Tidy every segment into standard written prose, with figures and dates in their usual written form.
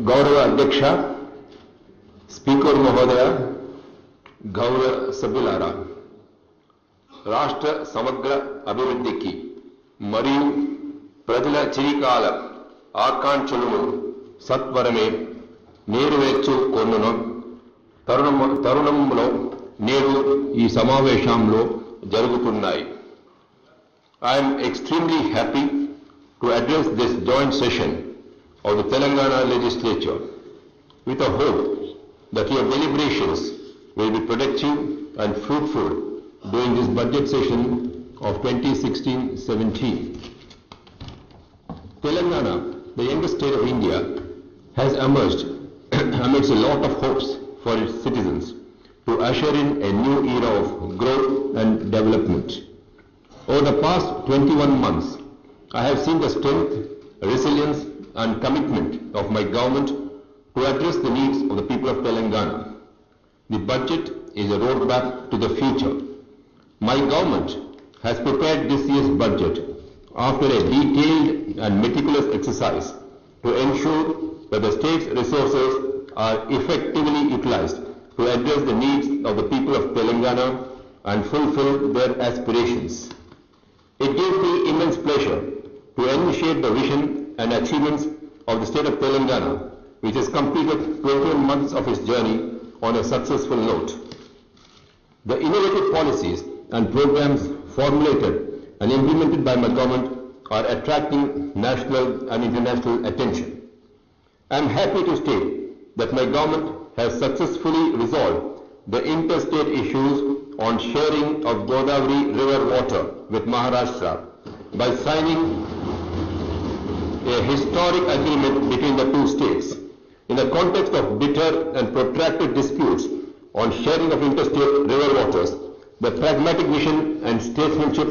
గౌరవ అధ్యక్ష, స్పీకర్ మహోదయ, గౌరవ సభ్యులారా, రాష్ట్ర సమగ్ర అభివృద్ధికి మరియు ప్రజల చిరకాల ఆకాంక్షలను సత్వరమే నెరవేర్చుకొనును తరుణంలో నేడు ఈ సమావేశంలో జరుగుతున్నాయి. I am extremely happy to address this joint session of the Telangana legislature with a hope that your deliberations will be productive and fruitful during this budget session of 2016-17. Telangana, the youngest state of India, has emerged amidst a lot of hopes for its citizens to usher in a new era of growth and development. Over the past 21 months, I have seen the strength, resilience and commitment of my government to address the needs of the people of Telangana. The budget is a roadmap to the future. My government has prepared this year's budget after a detailed and meticulous exercise to ensure that the state's resources are effectively utilized to address the needs of the people of Telangana and fulfill their aspirations. It gives me immense pleasure to initiate the vision and achievements of the state of Telangana, which has completed 21 months of its journey on a successful note. The innovative policies and programs formulated and implemented by my government are attracting national and international attention. I am happy to state that my government has successfully resolved the interstate issues on sharing of Godavari river water with Maharashtra by signing a historic agreement between the two states. In the context of bitter and protracted disputes on sharing of interstate river waters, the pragmatic vision and statesmanship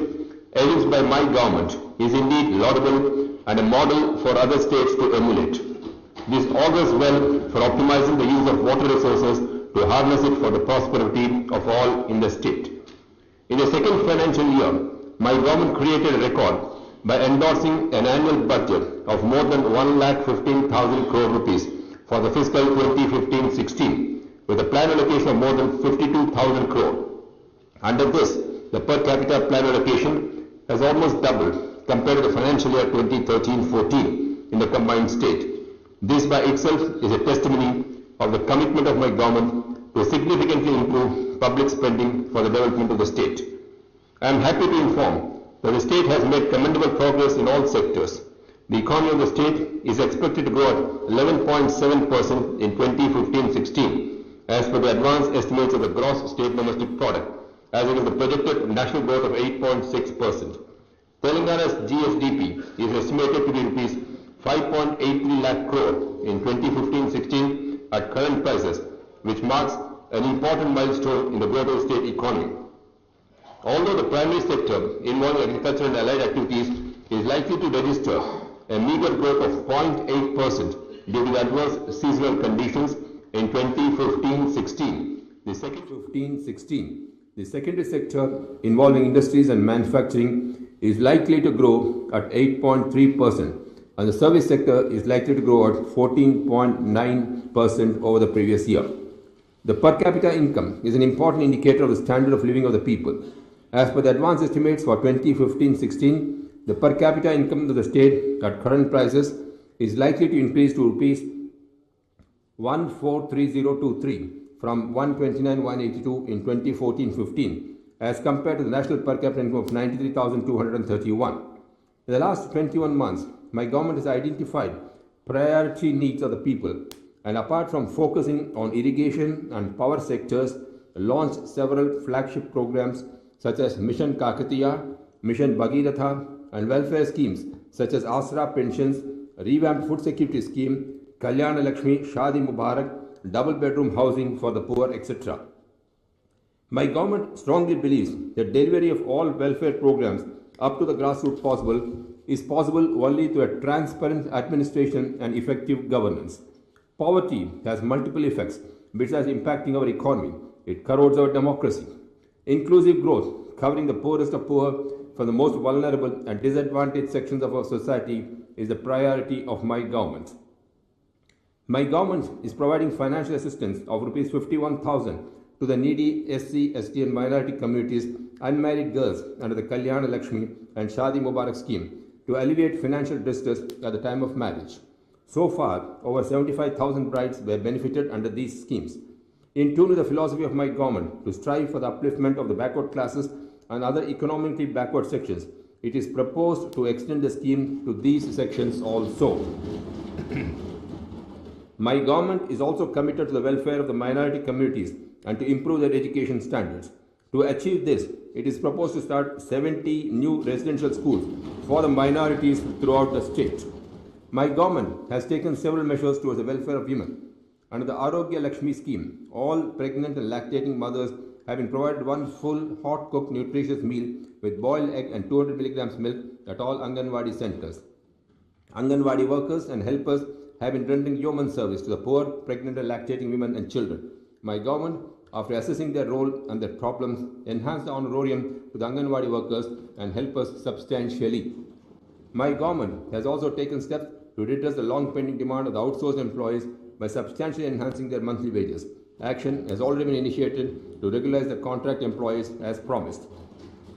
evinced by my government is indeed laudable and a model for other states to emulate. This augurs well for optimizing the use of water resources to harness it for the prosperity of all in the state. In the second financial year, my government created a record by endorsing an annual budget of more than 1,15,000 crore rupees for the fiscal 2015-16 with a plan allocation of more than 52,000 crore. Under this, the per capita plan allocation has almost doubled compared to the financial year 2013-14 in the combined state. This by itself is a testimony of the commitment of my government to significantly improve public spending for the development of the state. I am happy to inform that the state has made commendable progress in all sectors. The economy of the state is expected to grow at 11.7% in 2015-16 as per the advanced estimates of the gross state domestic product, as it is the projected national growth of 8.6%. Telangana's GSDP is estimated to be rupees 5.83 lakh crore in 2015-16 at current prices, which marks an important milestone in the growth of the state economy. Although the primary sector involving agriculture and allied activities is likely to register a meager growth of 0.8% due to the adverse seasonal conditions in 2015-16. The secondary sector involving industries and manufacturing is likely to grow at 8.3%. and the service sector is likely to grow at 14.9% over the previous year. The per capita income is an important indicator of the standard of living of the people. As per the advanced estimates for 2015-16, the per capita income of the state at current prices is likely to increase to rupees 143023 from 129,182 in 2014-15 as compared to the national per capita income of 93,231. In the last 21 months, my government has identified priority needs of the people and apart from focusing on irrigation and power sectors, launched several flagship programs such as Mission Kakatiya, Mission Bhagiratha and welfare schemes such as Asra pensions, revamped food security scheme, Kalyana Lakshmi, Shadi Mubarak, double bedroom housing for the poor, etc. My government strongly believes that delivery of all welfare programs up to the grassroots is possible only through a transparent administration and effective governance. Poverty has multiple effects besides impacting our economy. It corrodes our democracy. Inclusive growth, covering the poorest of poor from the most vulnerable and disadvantaged sections of our society, is the priority of my government. My government is providing financial assistance of Rs 51,000 to the needy SC, ST and minority communities, unmarried girls under the Kalyana Lakshmi and Shadi Mubarak scheme to alleviate financial distress at the time of marriage. So far, over 75,000 brides were benefited under these schemes. In tune with the philosophy of my government to strive for the upliftment of the backward classes and other economically backward sections, it is proposed to extend the scheme to these sections also. My government is also committed to the welfare of the minority communities and to improve their education standards. To achieve this, it is proposed to start 70 new residential schools for the minorities throughout the state. My government has taken several measures towards the welfare of women. Under the Arogya Lakshmi scheme, all pregnant and lactating mothers have been provided one full, hot-cooked, nutritious meal with boiled egg and 200 milligrams milk at all Anganwadi centers. Anganwadi workers and helpers have been rendering yeoman service to the poor, pregnant and lactating women and children. My government, after assessing their role and their problems, enhanced the honorarium to the Anganwadi workers and helpers substantially. My government has also taken steps to redress the long-pending demand of the outsourced employees by substantially enhancing their monthly wages. Action has already been initiated to regularize the contract employees as promised.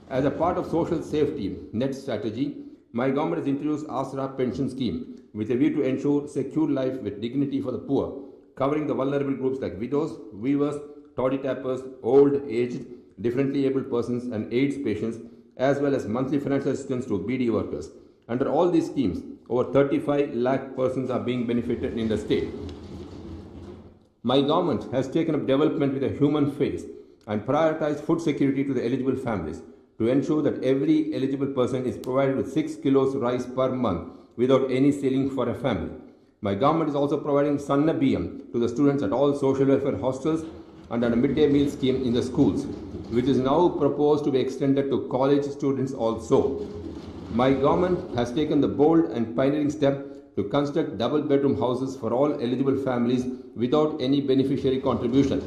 As a part of social safety net strategy, my government has introduced Asra pension scheme with a view to ensure secure life with dignity for the poor, covering the vulnerable groups like widows, weavers, toddy tappers, old, aged, differently abled persons and AIDS patients, as well as monthly financial assistance to BD workers. Under all these schemes, over 35 lakh persons are being benefited in the state. My government has taken up development with a human face and prioritized food security to the eligible families to ensure that every eligible person is provided with 6 kilos rice per month without any ceiling for a family. My government is also providing Sanna BM to the students at all social welfare hostels and a midday meal scheme in the schools, which is now proposed to be extended to college students also. My government has taken the bold and pioneering step to construct double-bedroom houses for all eligible families without any beneficiary contribution,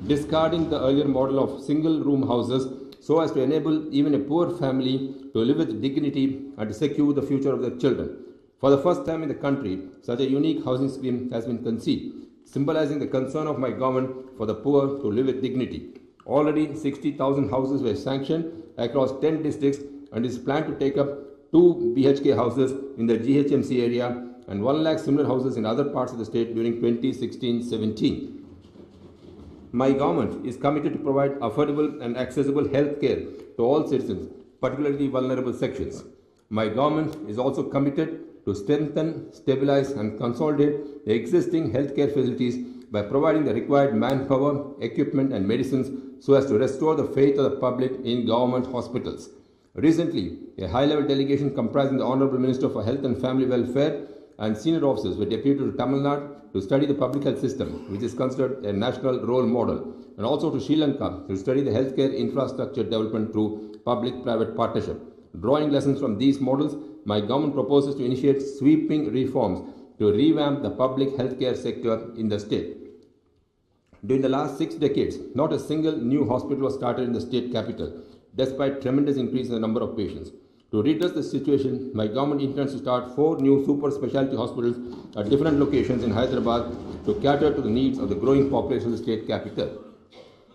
discarding the earlier model of single-room houses so as to enable even a poor family to live with dignity and to secure the future of their children. For the first time in the country, such a unique housing scheme has been conceived, symbolizing the concern of my government for the poor to live with dignity. Already 60,000 houses were sanctioned across 10 districts and is planned to take up 2 BHK houses in the GHMC area and 1 lakh similar houses in other parts of the state during 2016-17. My government is committed to provide affordable and accessible health care to all citizens, particularly vulnerable sections. My government is also committed to strengthen, stabilize and consolidate the existing healthcare facilities by providing the required manpower, equipment and medicines so as to restore the faith of the public in government hospitals. Recently, a high-level delegation comprising the Honorable Minister for Health and Family Welfare and senior officers were deputed to Tamil Nadu to study the public health system, which is considered a national role model, and also to Sri Lanka to study the healthcare infrastructure development through public-private partnership. Drawing lessons from these models, my government proposes to initiate sweeping reforms to revamp the public healthcare sector in the state. During the last 6 decades, not a single new hospital was started in the state capital, despite tremendous increase in the number of patients. To redress the situation, my government intends to start 4 new super specialty hospitals at different locations in Hyderabad to cater to the needs of the growing population of the state capital.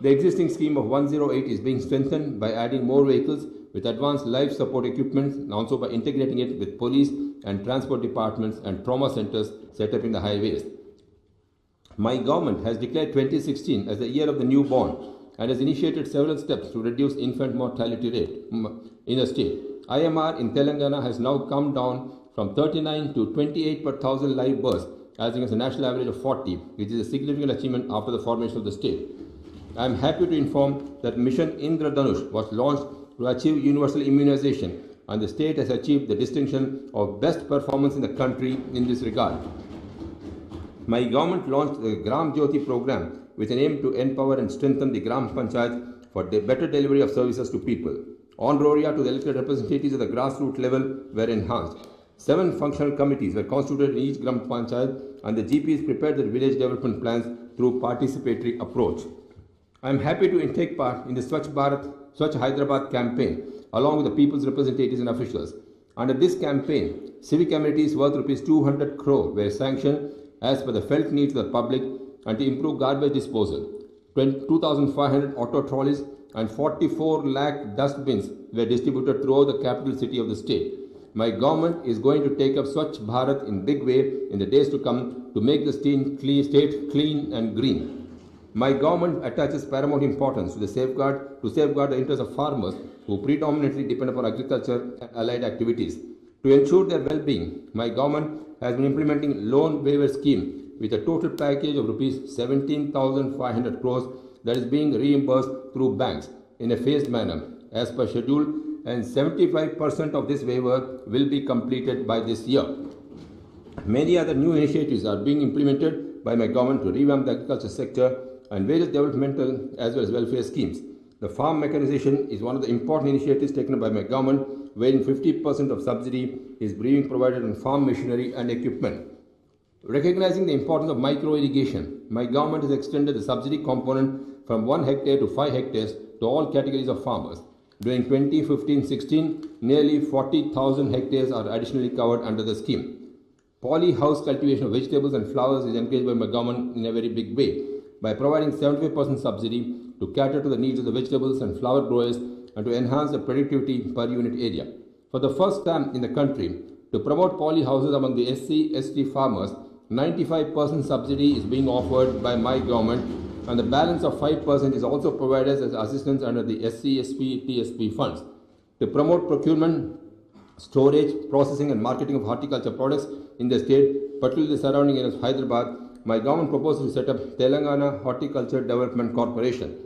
The existing scheme of 108 is being strengthened by adding more vehicles with advanced life support equipment and also by integrating it with police and transport departments and trauma centers set up in the highways. My government has declared 2016 as the year of the newborn and has initiated several steps to reduce infant mortality rate in the state. IMR in Telangana has now come down from 39 to 28 per 1,000 live births as against a national average of 40, which is a significant achievement after the formation of the state. I am happy to inform that Mission Indradhanush was launched to achieve universal immunization and the state has achieved the distinction of best performance in the country in this regard. My government launched the Gram Jyoti program with an aim to empower and strengthen the Gram Panchayat for the better delivery of services to people. Honoraria to the elected representatives at the grassroots level were enhanced. 7 functional committees were constituted in each Gram Panchayat and the GPs prepared their village development plans through participatory approach. I am happy to take part in the Swachh Bharat, Swachh Hyderabad campaign along with the people's representatives and officials. Under this campaign, civic amenities worth Rs 200 crore were sanctioned as per the felt needs of the public and to improve garbage disposal. 2,500 auto trolleys and 44 lakh dustbins were distributed throughout the capital city of the state. My government is going to take up Swachh Bharat in big way in the days to come to make the state clean and green. My government attaches paramount importance to safeguard the interests of farmers who predominantly depend upon agriculture and allied activities. To ensure their well-being, my government has been implementing loan waiver scheme with a total package of rupees 17,500 crores that is being reimbursed through banks in a phased manner as per schedule, and 75% of this waiver will be completed by this year. Many other new initiatives are being implemented by my government to revamp the agriculture sector and various developmental as well as welfare schemes. The farm mechanization is one of the important initiatives taken by my government, wherein 50% of subsidy is being provided on farm machinery and equipment. Recognizing the importance of micro irrigation, my government has extended the subsidy component from 1 hectare to 5 hectares to all categories of farmers. During 2015-16, nearly 40,000 hectares are additionally covered under the scheme. Poly-house cultivation of vegetables and flowers is encouraged by my government in a very big way by providing 75% subsidy to cater to the needs of the vegetables and flower growers and to enhance the productivity per unit area. For the first time in the country, to promote poly-houses among the SC/ST farmers, 95% subsidy is being offered by my government, and the balance of 5% is also provided as assistance under the SC/SP/TSP funds. To promote procurement, storage, processing and marketing of horticulture products in the state, particularly the surrounding areas of Hyderabad, my government proposes to set up Telangana Horticulture Development Corporation.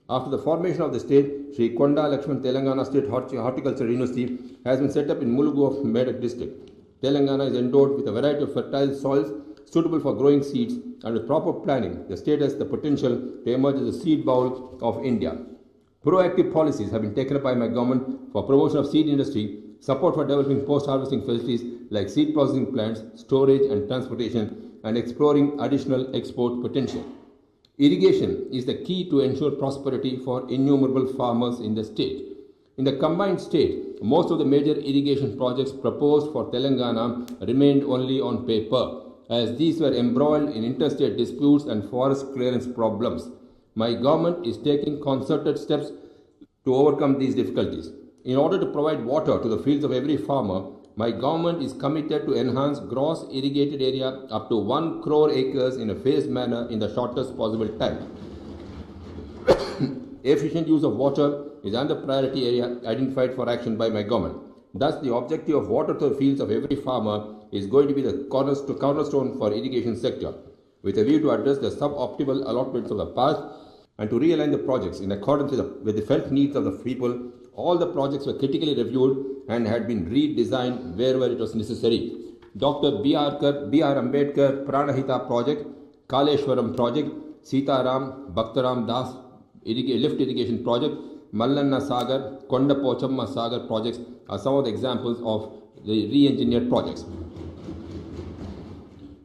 After the formation of the state, Sri Konda Lakshman Telangana State Horticulture University has been set up in Mulugu of Medak district. Telangana is endowed with a variety of fertile soils suitable for growing seeds, and with proper planning, the state has the potential to emerge as the seed bowl of India. Proactive policies have been taken up by my government for promotion of seed industry, support for developing post-harvesting facilities like seed processing plants, storage and transportation, and exploring additional export potential. Irrigation is the key to ensure prosperity for innumerable farmers in the state. In the combined state, most of the major irrigation projects proposed for Telangana remained only on paper, as these were embroiled in interstate disputes and forest clearance problems. My government is taking concerted steps to overcome these difficulties. In order to provide water to the fields of every farmer, my government is committed to enhance gross irrigated area up to 1 crore acres in a phased manner in the shortest possible time. Efficient use of water is another priority area identified for action by my government. Thus, the objective of water to the fields of every farmer is going to be the cornerstone for irrigation sector, with a view to address the suboptimal allotments of the past and to realign the projects in accordance with the felt needs of the people. All the projects were critically reviewed and had been redesigned wherever it was necessary. Dr. B.R. Ambedkar Pranahita project, Kaleshwaram project, Sitaram Bhaktaram Das lift irrigation project, Mallanna Sagar, Konda Pochamma Sagar projects are some of the examples of the re-engineered projects.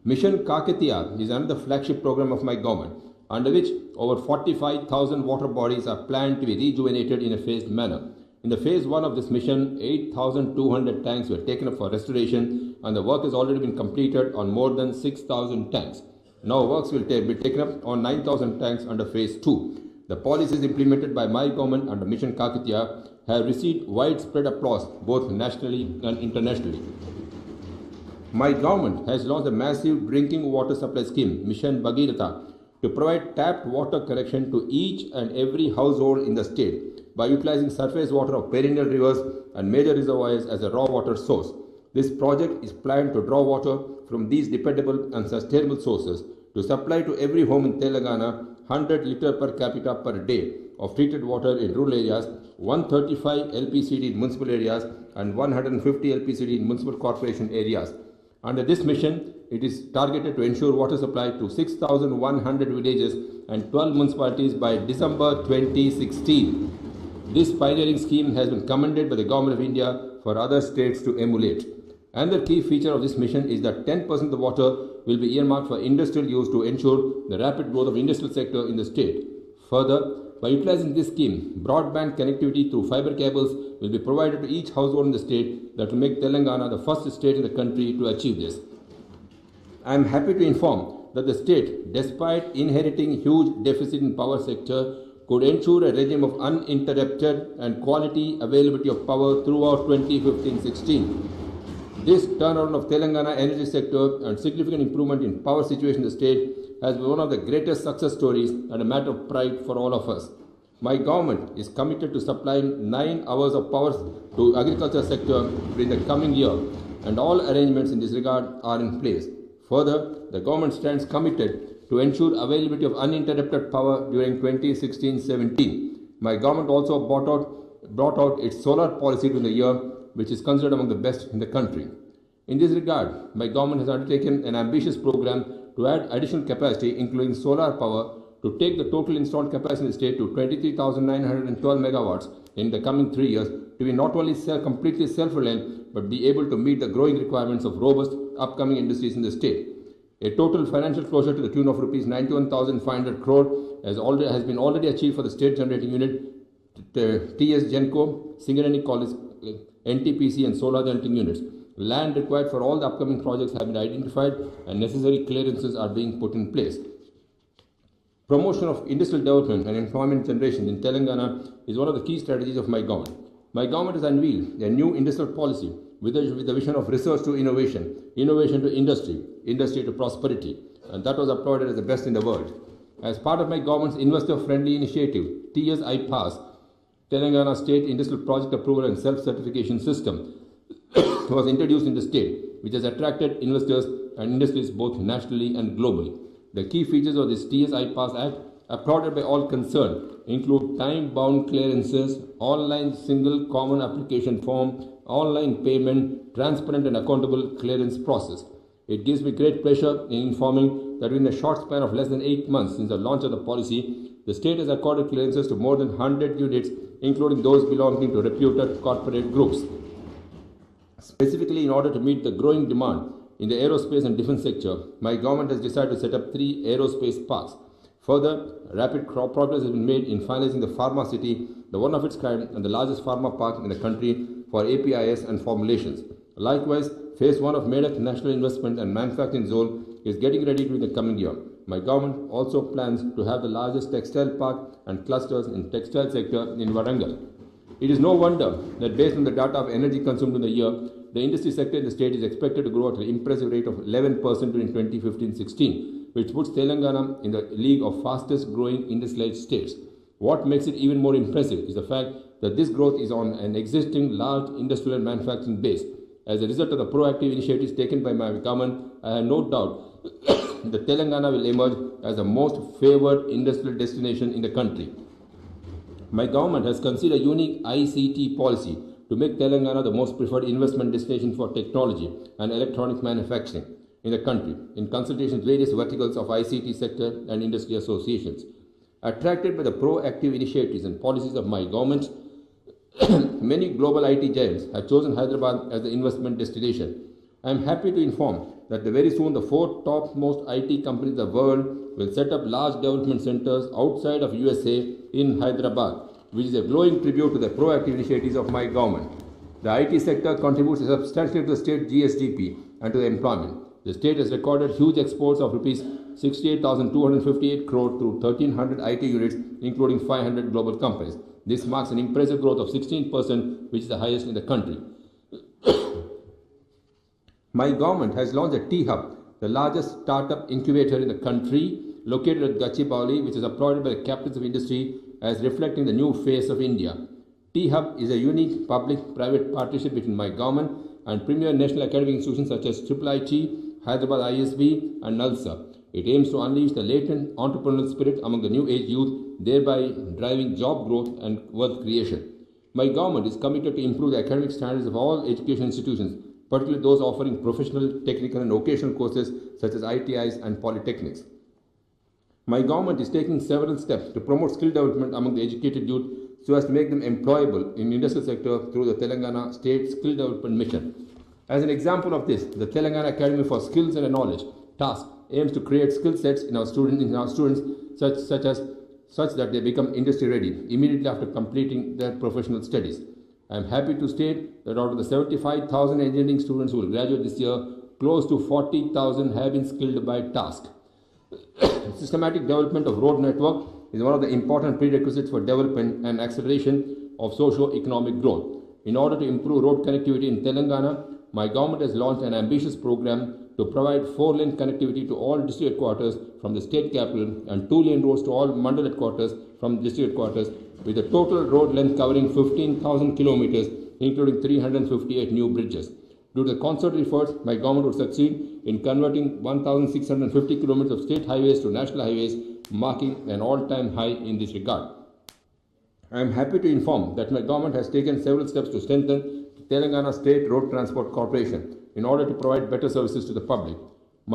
Mission Kakatiya is another flagship program of my government, under which over 45,000 water bodies are planned to be rejuvenated in a phased manner. In the phase 1 of this mission, 8,200 tanks were taken up for restoration, and the work has already been completed on more than 6,000 tanks. Now works will be taken up on 9,000 tanks under phase 2. The policies implemented by my government under Mission Kakatiya have received widespread applause both nationally and internationally. My government has launched a massive drinking water supply scheme, Mission Bhagiratha, to provide tapped water connection to each and every household in the state by utilizing surface water of perennial rivers and major reservoirs as a raw water source. This project is planned to draw water from these dependable and sustainable sources to supply to every home in Telangana 100 litre per capita per day of treated water in rural areas, 135 LPCD in municipal areas, and 150 LPCD in municipal corporation areas. Under this mission, it is targeted to ensure water supply to 6,100 villages and 12 municipalities by December 2016. This pioneering scheme has been commended by the Government of India for other states to emulate. Another key feature of this mission is that 10% of the water will be earmarked for industrial use to ensure the rapid growth of the industrial sector in the state. Further, by utilizing this scheme, broadband connectivity through fiber cables will be provided to each household in the state that will make Telangana the first state in the country to achieve this. I am happy to inform that the state, despite inheriting huge deficit in power sector, could ensure a regime of uninterrupted and quality availability of power throughout 2015-16. This turnaround of Telangana energy sector and significant improvement in power situation in the state has been one of the greatest success stories and a matter of pride for all of us. My government is committed to supplying 9 hours of power to agriculture sector during the coming year, and all arrangements in this regard are in place. Further, the government stands committed to ensure availability of uninterrupted power during 2016-17. My government also brought out its solar policy during the year, which is considered among the best in the country. In this regard, my government has undertaken an ambitious program to add additional capacity, including solar power, to take the total installed capacity in the state to 23,912 megawatts in the coming 3 years, to be not only completely self-reliant, but be able to meet the growing requirements of robust upcoming industries in the state. A total financial closure to the tune of rupees 91,500 crore has been already achieved for the state generating unit, TS Genco, Singareni College, NTPC and solar generating units. Land required for all the upcoming projects have been identified and necessary clearances are being put in place. Promotion of industrial development and employment generation in Telangana is one of the key strategies of my government. My government has unveiled a new industrial policy with the vision of research to innovation, innovation to industry, industry to prosperity, and that was applauded as the best in the world. As part of my government's investor-friendly initiative, TS iPass, Telangana State Industrial Project Approval and Self-Certification System, was introduced in the state, which has attracted investors and industries both nationally and globally. The key features of this TS iPass Act, applauded by all concerned, include time-bound clearances, online single common application form, online payment, transparent and accountable clearance process. It gives me great pleasure in informing that within a short span of less than 8 months since the launch of the policy, the state has accorded clearances to more than 100 units, including those belonging to reputed corporate groups. Specifically, in order to meet the growing demand in the aerospace and defense sector, my government has decided to set up 3 aerospace parks. Further, rapid progress has been made in finalizing the Pharma City, the one of its kind and the largest pharma park in the country for APIs and formulations. Likewise, Phase 1 of Medak National Investment and Manufacturing Zone is getting ready during the coming year. My government also plans to have the largest textile park and clusters in textile sector in Warangal. It is no wonder that based on the data of energy consumed in the year, the industry sector in the state is expected to grow at an impressive rate of 11% during 2015-16, which puts Telangana in the league of fastest growing industrialized states. What makes it even more impressive is the fact that this growth is on an existing large industrial and manufacturing base. As a result of the proactive initiatives taken by my government, I have no doubt that Telangana will emerge as the most favored industrial destination in the country. My government has considered a unique ICT policy to make Telangana the most preferred investment destination for technology and electronic manufacturing in the country, in consultation with various verticals of ICT sector and industry associations. Attracted by the proactive initiatives and policies of my government, many global IT giants have chosen Hyderabad as the investment destination. I am happy to inform that very soon the 4 topmost IT companies in the world will set up large development centers outside of USA in Hyderabad, which is a glowing tribute to the proactive initiatives of my government. The IT sector contributes substantially to the state GSDP and to the employment. The state has recorded huge exports of rupees 68,258 crore through 1,300 IT units, including 500 global companies. This marks an impressive growth of 16%, which is the highest in the country. My government has launched a T-Hub, the largest startup incubator in the country, located at Gachibowli, which is applauded by the captains of industry as reflecting the new face of India. T-Hub is a unique public-private partnership between my government and premier national academic institutions such as IIT, Hyderabad ISB and NALSA. It aims to unleash the latent entrepreneurial spirit among the new age youth, thereby driving job growth and wealth creation. My government is committed to improve the academic standards of all education institutions, particularly those offering professional, technical and vocational courses such as ITIs and polytechnics. My government is taking several steps to promote skill development among the educated youth so as to make them employable in the industrial sector through the Telangana State Skill Development Mission. As an example of this, the Telangana Academy for Skills and Knowledge task aims to create skill sets in our students such that they become industry ready immediately after completing their professional studies. I am happy to state that out of the 75,000 engineering students who will graduate this year, close to 40,000 have been skilled by task. Systematic development of road network is one of the important prerequisites for development and acceleration of socio-economic growth. In order to improve road connectivity in Telangana, my government has launched an ambitious program to provide 4-lane connectivity to all district headquarters from the state capital and 2-lane roads to all mandal headquarters from district headquarters, with a total road length covering 15,000 kilometers, including 358 new bridges. Due to the concerted efforts, my government would succeed in converting 1,650 kilometers of state highways to national highways, marking an all-time high in this regard. I am happy to inform that my government has taken several steps to strengthen Telangana State Road Transport Corporation in order to provide better services to the public.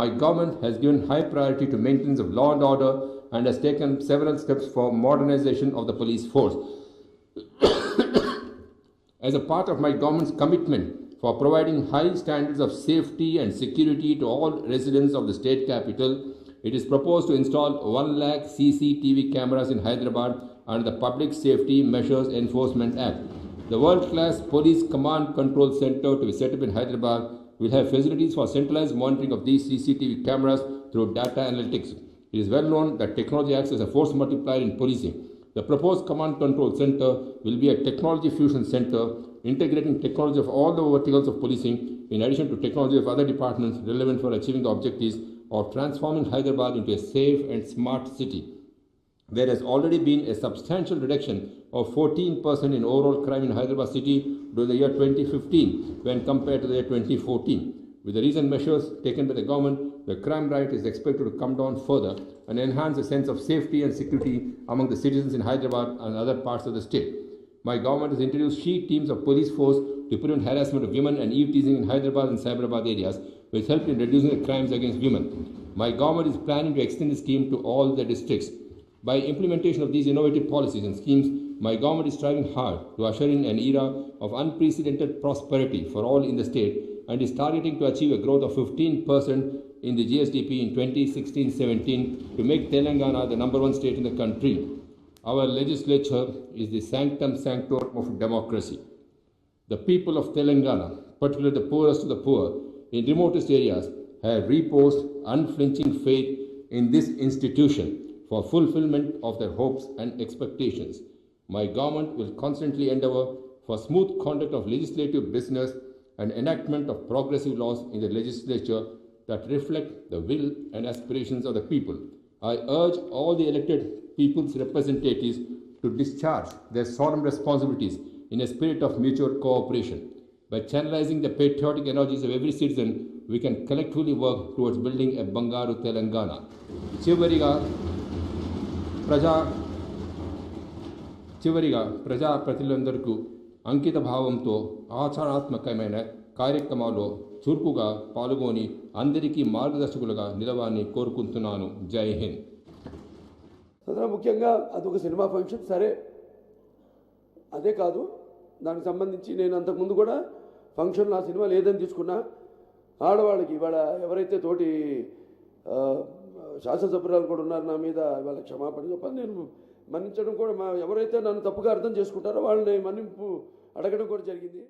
My government has given high priority to maintenance of law and order and has taken several steps for modernization of the police force. As a part of my government's commitment for providing high standards of safety and security to all residents of the state capital, it is proposed to install 1 lakh CCTV cameras in Hyderabad under the Public Safety Measures Enforcement Act. The world-class Police Command Control Center to be set up in Hyderabad will have facilities for centralized monitoring of these CCTV cameras through data analytics. It is well known that technology acts as a force multiplier in policing. The proposed Command Control Center will be a technology fusion center integrating technology of all the verticals of policing in addition to technology of other departments relevant for achieving the objectives of transforming Hyderabad into a safe and smart city. There has already been a substantial reduction of 14% in overall crime in Hyderabad city during the year 2015 when compared to the year 2014. With the recent measures taken by the government, the crime rate is expected to come down further and enhance a sense of safety and security among the citizens in Hyderabad and other parts of the state. My government has introduced she teams of police force to prevent harassment of women and eve-teasing in Hyderabad and Cyberabad areas, which helped in reducing the crimes against women. My government is planning to extend the scheme to all the districts. By implementation of these innovative policies and schemes, my government is striving hard to usher in an era of unprecedented prosperity for all in the state and is targeting to achieve a growth of 15% in the GSDP in 2016-17 to make Telangana the #1 state in the country. Our legislature is the sanctum sanctorum of democracy. The people of Telangana, particularly the poorest of the poor in remotest areas, have reposed unflinching faith in this institution for fulfillment of their hopes and expectations. My government will constantly endeavor for smooth conduct of legislative business and enactment of progressive laws in the legislature that reflect the will and aspirations of the people. I urge all the elected people's representatives to discharge their solemn responsibilities in a spirit of mutual cooperation. By channelizing the patriotic energies of every citizen, we can collectively work towards building a Bangaru Telangana. చివరిగా ప్రజాప్రతినిధులందరికీ అంకిత భావంతో ఆచరణాత్మకమైన కార్యక్రమాల్లో చురుకుగా పాల్గొని అందరికీ మార్గదర్శకులుగా నిలవాలని కోరుకుంటున్నాను. జై హింద్. ముఖ్యంగా అదొక సినిమా ఫంక్షన్, సరే అదే కాదు, దానికి సంబంధించి నేను అంతకుముందు కూడా ఫంక్షన్ నా సినిమా లేదని తీసుకున్నా. ఆడవాళ్ళకి ఇవాళ ఎవరైతే తోటి శాసనసభ్యురాలు కూడా ఉన్నారు నా మీద వాళ్ళ క్షమాపణ చెప్పాలి. నేను మన్నించడం కూడా ఎవరైతే నన్ను తప్పుగా అర్థం చేసుకుంటారో వాళ్ళని మన్నింపు అడగడం కూడా జరిగింది.